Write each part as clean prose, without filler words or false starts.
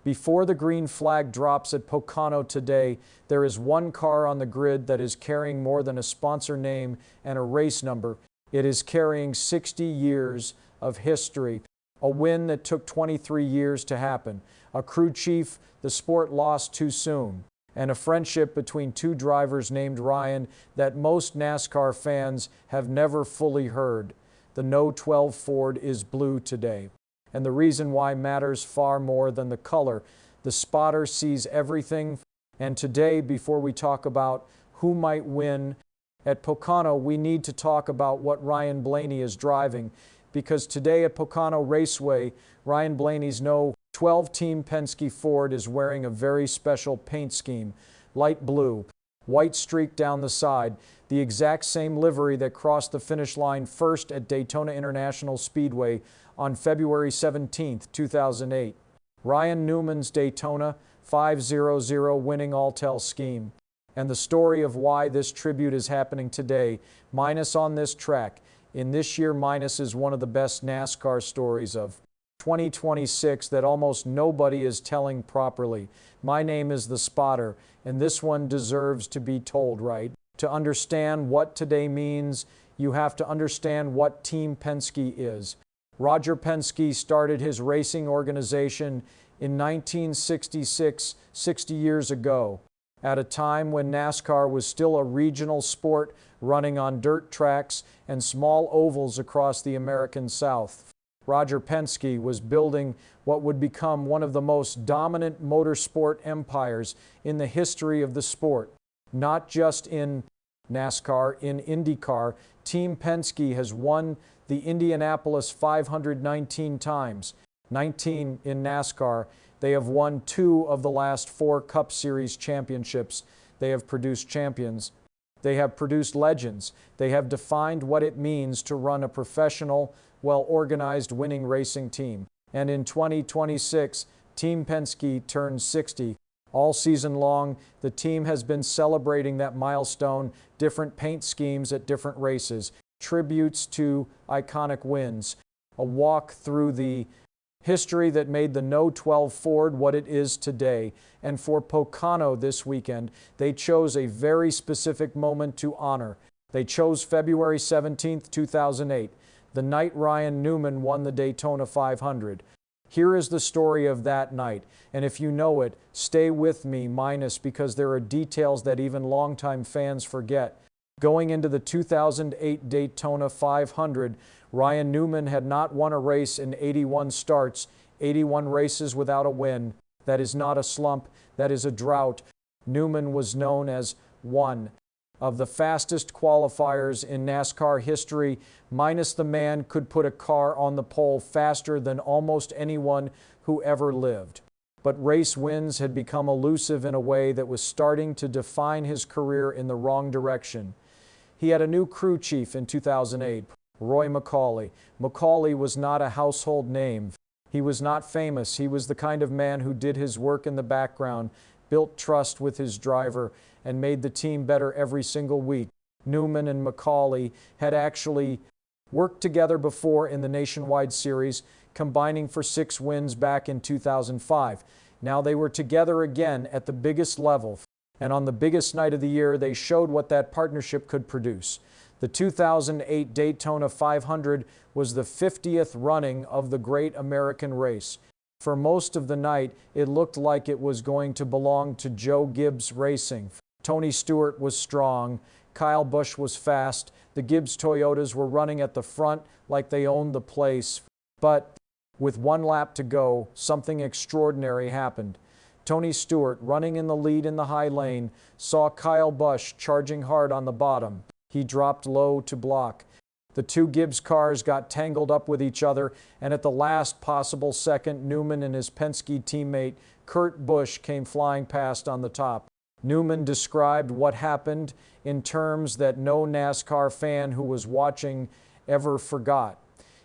Before the green flag drops at Pocono today, there is one car on the grid that is carrying more than a sponsor name and a race number. It is carrying 60 years of history, a win that took 23 years to happen, a crew chief the sport lost too soon, and a friendship between two drivers named Ryan that most NASCAR fans have never fully heard. The No. 12 Ford is blue today. And the reason why matters far more than the color. The spotter sees everything. And today, before we talk about who might win at Pocono, we need to talk about what Ryan Blaney is driving. Because today at Pocono Raceway, Ryan Blaney's No. 12 Team Penske Ford is wearing a very special paint scheme. Light blue, white streak down the side, the exact same livery that crossed the finish line first at Daytona International Speedway on February 17, 2008. Ryan Newman's Daytona 500 winning Alltel scheme. And the story of why this tribute is happening today, minus on this track, in this year minus is one of the best NASCAR stories of 2026 that almost nobody is telling properly. My name is the spotter, and this one deserves to be told right. To understand what today means, you have to understand what Team Penske is. Roger Penske started his racing organization in 1966, 60 years ago, at a time when NASCAR was still a regional sport running on dirt tracks and small ovals across the American South. Roger Penske was building what would become one of the most dominant motorsport empires in the history of the sport. Not just in NASCAR, in IndyCar, Team Penske has won the Indianapolis 519 times, 19 in NASCAR. They have won 2 of the last 4 Cup Series championships. They have produced champions. They have produced legends. They have defined what it means to run a professional, well-organized winning racing team. And in 2026, Team Penske turns 60. All season long, the team has been celebrating that milestone, different paint schemes at different races, tributes to iconic wins, a walk through the history that made the No. 12 Ford what it is today. And for Pocono this weekend, they chose a very specific moment to honor. They chose February 17, 2008, the night Ryan Newman won the Daytona 500. Here is the story of that night, and if you know it, stay with me minus because there are details that even longtime fans forget. Going into the 2008 Daytona 500, Ryan Newman had not won a race in 81 starts, 81 races without a win. That is not a slump, that is a drought. Newman was known as one of the fastest qualifiers in NASCAR history, minus the man could put a car on the pole faster than almost anyone who ever lived. But race wins had become elusive in a way that was starting to define his career in the wrong direction. He had a new crew chief in 2008, Roy McCauley. McCauley was not a household name. He was not famous. He was the kind of man who did his work in the background, built trust with his driver, and made the team better every single week. Newman and McCauley had actually worked together before in the Nationwide Series, combining for 6 wins back in 2005. Now they were together again at the biggest level, and on the biggest night of the year, they showed what that partnership could produce. The 2008 Daytona 500 was the 50th running of the great American race. For most of the night, it looked like it was going to belong to Joe Gibbs Racing. Tony Stewart was strong, Kyle Busch was fast, the Gibbs Toyotas were running at the front like they owned the place. But with 1 lap to go, something extraordinary happened. Tony Stewart, running in the lead in the high lane, saw Kyle Busch charging hard on the bottom. He dropped low to block. The 2 Gibbs cars got tangled up with each other, and at the last possible second, Newman and his Penske teammate Kurt Busch came flying past on the top. Newman described what happened in terms that no NASCAR fan who was watching ever forgot.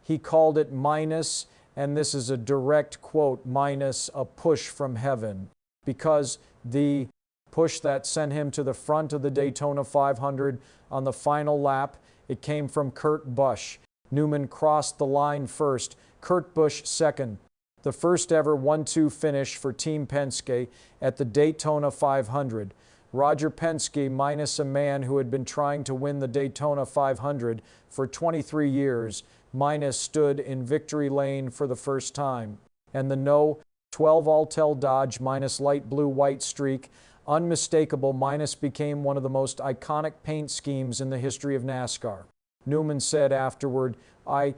He called it minus, and this is a direct quote, minus a push from heaven, because the push that sent him to the front of the Daytona 500 on the final lap, it came from Kurt Busch. Newman crossed the line first, Kurt Busch second. the first ever 1-2 finish for Team Penske at the Daytona 500. Roger Penske, minus a man who had been trying to win the Daytona 500 for 23 years, minus stood in victory lane for the first time. And the No. 12 Alltel Dodge minus light blue-white streak, unmistakable minus, became one of the most iconic paint schemes in the history of NASCAR. Newman said afterward, "I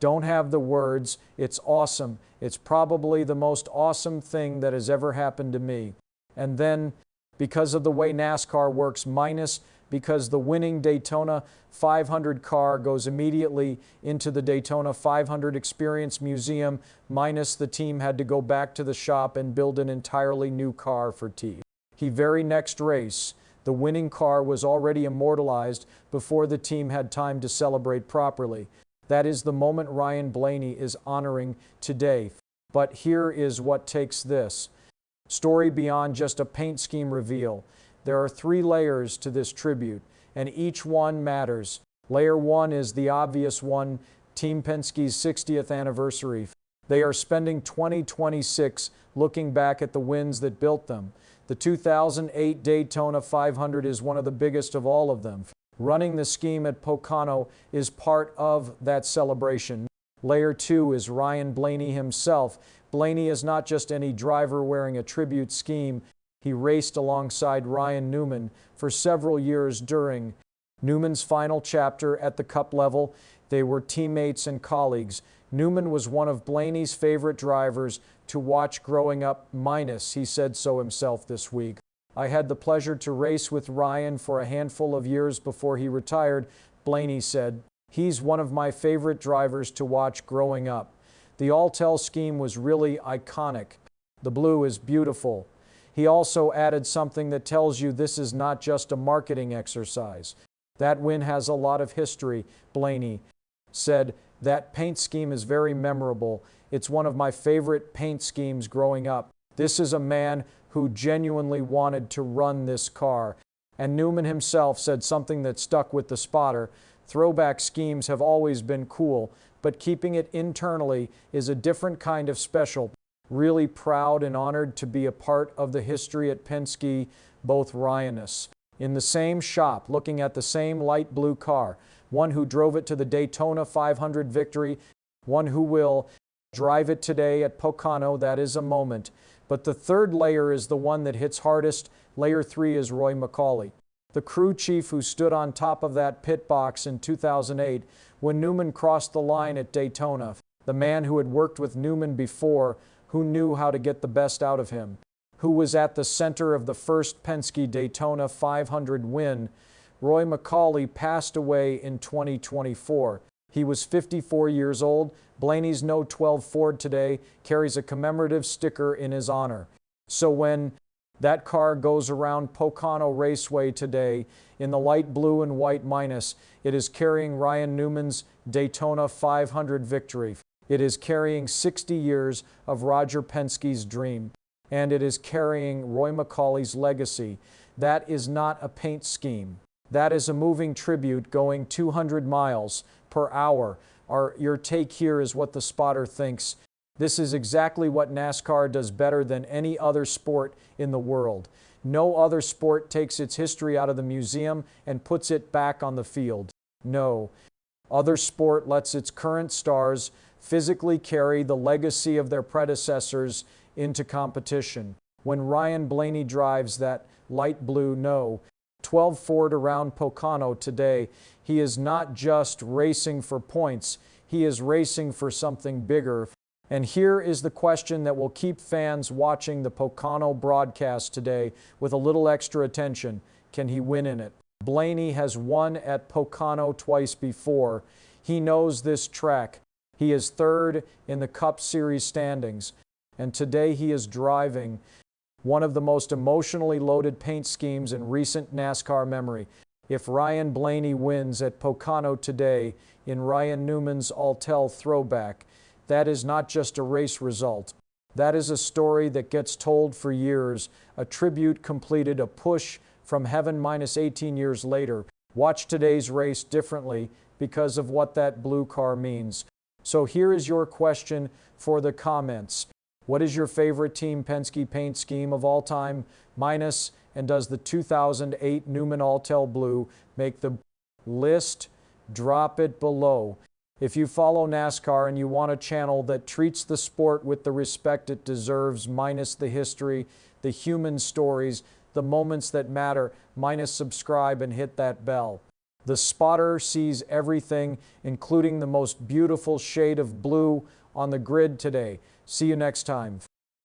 don't have the words. It's awesome. It's probably the most awesome thing that has ever happened to me." And then, because of the way NASCAR works, minus because the winning Daytona 500 car goes immediately into the Daytona 500 Experience Museum, minus the team had to go back to the shop and build an entirely new car for T. The very next race, the winning car was already immortalized before the team had time to celebrate properly. That is the moment Ryan Blaney is honoring today. But here is what takes this story beyond just a paint scheme reveal. There are 3 layers to this tribute, and each one matters. Layer 1 is the obvious one, Team Penske's 60th anniversary. They are spending 2026 looking back at the wins that built them. The 2008 Daytona 500 is one of the biggest of all of them. Running the scheme at Pocono is part of that celebration. Layer 2 is Ryan Blaney himself. Blaney is not just any driver wearing a tribute scheme. He raced alongside Ryan Newman for several years during Newman's final chapter at the Cup level. They were teammates and colleagues. Newman was one of Blaney's favorite drivers to watch growing up, minus he said so himself this week. "I had the pleasure to race with Ryan for a handful of years before he retired," Blaney said. "He's one of my favorite drivers to watch growing up. The Alltel scheme was really iconic. The blue is beautiful." He also added something that tells you this is not just a marketing exercise. "That win has a lot of history," Blaney said. "That paint scheme is very memorable. It's one of my favorite paint schemes growing up. This is a man who genuinely wanted to run this car." And Newman himself said something that stuck with the spotter. "Throwback schemes have always been cool, but keeping it internally is a different kind of special. Really proud and honored to be a part of the history at Penske, both Ryanus." In the same shop, looking at the same light blue car, one who drove it to the Daytona 500 victory, one who will drive it today at Pocono. That is a moment. But the third layer is the one that hits hardest. Layer 3 is Roy McCauley, the crew chief who stood on top of that pit box in 2008 when Newman crossed the line at Daytona. The man who had worked with Newman before, who knew how to get the best out of him, who was at the center of the first Penske Daytona 500 win. Roy McCauley passed away in 2024. He was 54 years old. Blaney's No. 12 Ford today carries a commemorative sticker in his honor. So when that car goes around Pocono Raceway today in the light blue and white minus, it is carrying Ryan Newman's Daytona 500 victory. It is carrying 60 years of Roger Penske's dream. And it is carrying Roy McCauley's legacy. That is not a paint scheme. That is a moving tribute going 200 miles per hour. Your take here is what the spotter thinks. This is exactly what NASCAR does better than any other sport in the world. No other sport takes its history out of the museum and puts it back on the field. No other sport lets its current stars physically carry the legacy of their predecessors into competition. When Ryan Blaney drives that light blue No. 12 Ford around Pocono today, he is not just racing for points, he is racing for something bigger. And here is the question that will keep fans watching the Pocono broadcast today with a little extra attention. Can he win in it? Blaney has won at Pocono twice before. He knows this track. He is third in the Cup Series standings. And today he is driving one of the most emotionally loaded paint schemes in recent NASCAR memory. If Ryan Blaney wins at Pocono today in Ryan Newman's Alltel Throwback, that is not just a race result. That is a story that gets told for years, a tribute completed, a push from heaven minus 18 years later. Watch today's race differently because of what that blue car means. So here is your question for the comments. What is your favorite Team Penske paint scheme of all time? Minus, and does the 2008 Newman Alltel Blue make the list? Drop it below. If you follow NASCAR and you want a channel that treats the sport with the respect it deserves, minus the history, the human stories, the moments that matter, minus subscribe and hit that bell. The spotter sees everything, including the most beautiful shade of blue on the grid today. See you next time.